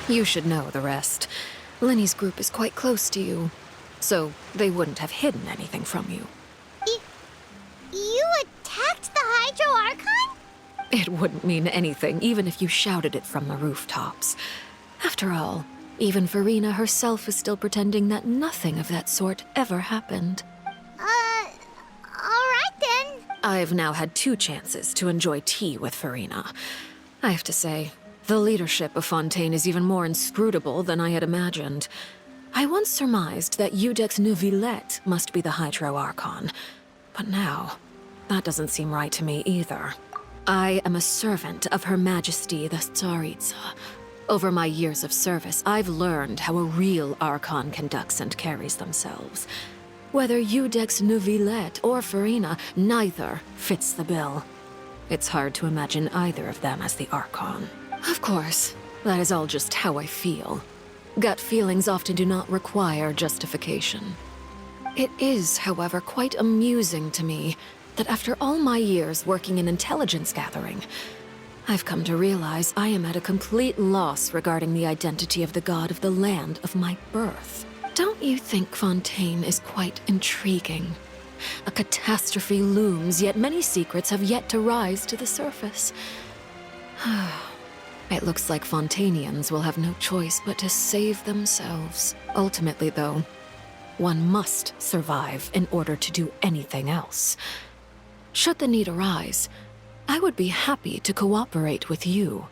You should know the rest. Lenny's group is quite close to you, so they wouldn't have hidden anything from you. You attacked the Hydro Archon? It wouldn't mean anything, even if you shouted it from the rooftops. After all, even Farina herself is still pretending that nothing of that sort ever happened. Alright then. I've now had 2 chances to enjoy tea with Farina. I have to say, the leadership of Fontaine is even more inscrutable than I had imagined. I once surmised that Iudex Neuvillette must be the Hydro Archon, but now, that doesn't seem right to me either. I am a servant of Her Majesty the Tsaritsa. Over my years of service, I've learned how a real Archon conducts and carries themselves. Whether Iudex Neuvillette or Farina, neither fits the bill. It's hard to imagine either of them as the Archon. Of course, that is all just how I feel. Gut feelings often do not require justification. It is, however, quite amusing to me that after all my years working in intelligence gathering, I've come to realize I am at a complete loss regarding the identity of the god of the land of my birth. Don't you think Fontaine is quite intriguing? A catastrophe looms, yet many secrets have yet to rise to the surface. It looks like Fontainians will have no choice but to save themselves. Ultimately, though, one must survive in order to do anything else. Should the need arise, I would be happy to cooperate with you.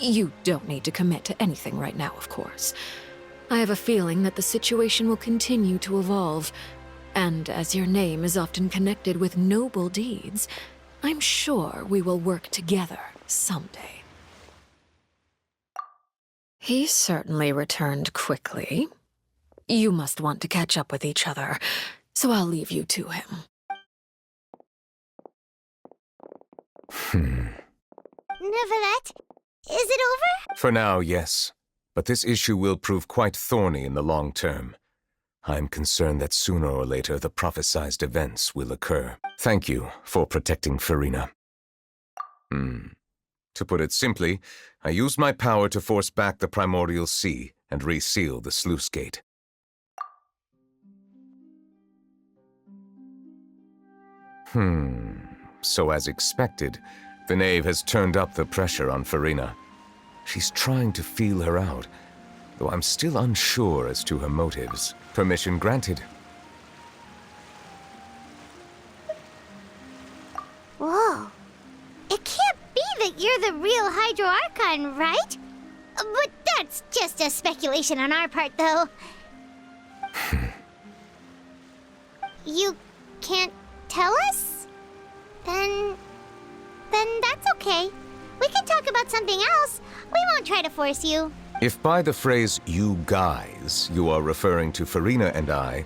You don't need to commit to anything right now, of course. I have a feeling that the situation will continue to evolve, and as your name is often connected with noble deeds, I'm sure we will work together someday. He certainly returned quickly. You must want to catch up with each other, so I'll leave you to him. Neuvillette, is it over? For now, yes. But this issue will prove quite thorny in the long term. I'm concerned that sooner or later the prophesized events will occur. Thank you for protecting Farina. To put it simply, I used my power to force back the primordial sea and reseal the sluice gate. So as expected, the knave has turned up the pressure on Farina. She's trying to feel her out, though I'm still unsure as to her motives. Permission granted. Whoa. It can't be that you're the real Hydro Archon, right? But that's just a speculation on our part, though. You can't tell us? Then that's okay. We can talk about something else. We won't try to force you. If by the phrase, you guys, you are referring to Farina and I,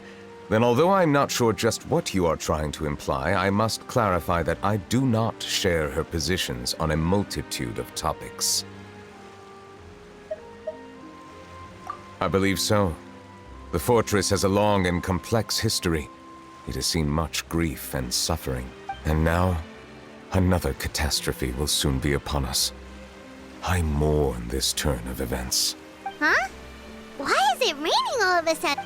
then although I'm not sure just what you are trying to imply, I must clarify that I do not share her positions on a multitude of topics. I believe so. The fortress has a long and complex history. It has seen much grief and suffering. And now, another catastrophe will soon be upon us. I mourn this turn of events. Huh? Why is it raining all of a sudden?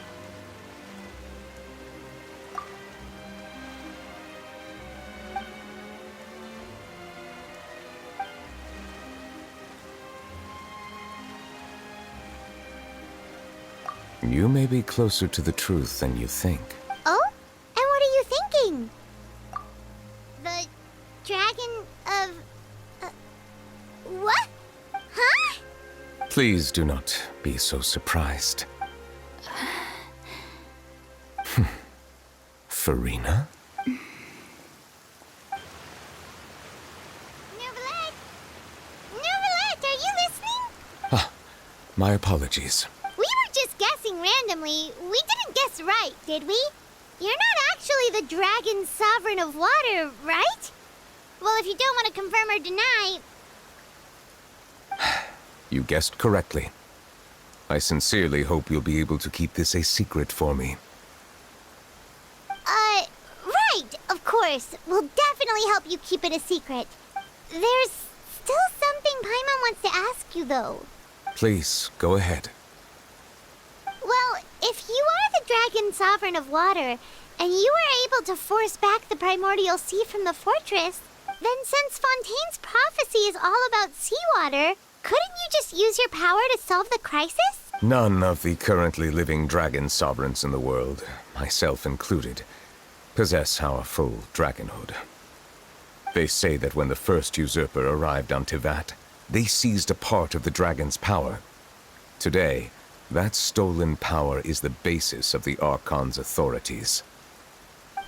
You may be closer to the truth than you think. Oh? And what are you thinking? The dragon of... what? Huh? Please do not be so surprised. Farina? Neuvillette! Neuvillette, are you listening? My apologies. We were just guessing randomly. We didn't guess right, did we? You're not actually the dragon sovereign of water, right? Well, if you don't want to confirm or deny... You guessed correctly. I sincerely hope you'll be able to keep this a secret for me. Right, of course. We'll definitely help you keep it a secret. There's still something Paimon wants to ask you, though. Please, go ahead. Well, if you are the Dragon Sovereign of Water, and you were able to force back the primordial sea from the fortress, then since Fontaine's prophecy is all about seawater, couldn't you just use your power to solve the crisis? None of the currently living dragon sovereigns in the world, myself included, possess our full dragonhood. They say that when the first usurper arrived on Tivat, they seized a part of the dragon's power. Today, that stolen power is the basis of the Archon's authorities.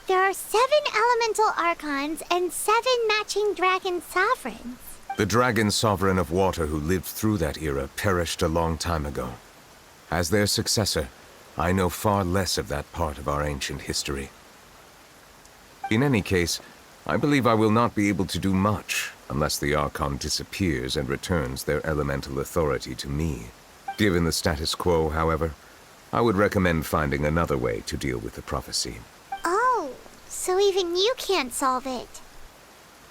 There are 7 elemental archons and 7 matching dragon sovereigns. The dragon sovereign of water who lived through that era perished a long time ago. As their successor, I know far less of that part of our ancient history. In any case, I believe I will not be able to do much unless the Archon disappears and returns their elemental authority to me. Given the status quo, however, I would recommend finding another way to deal with the prophecy. Oh, so even you can't solve it.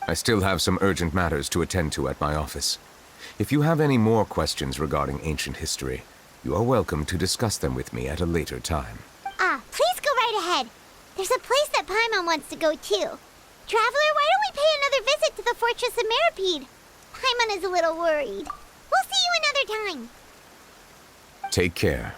I still have some urgent matters to attend to at my office. If you have any more questions regarding ancient history, you are welcome to discuss them with me at a later time. Please go right ahead. There's a place that Paimon wants to go too. Traveler, why don't we pay another visit to the Fortress of Meripede? Paimon is a little worried. We'll see you another time. Take care.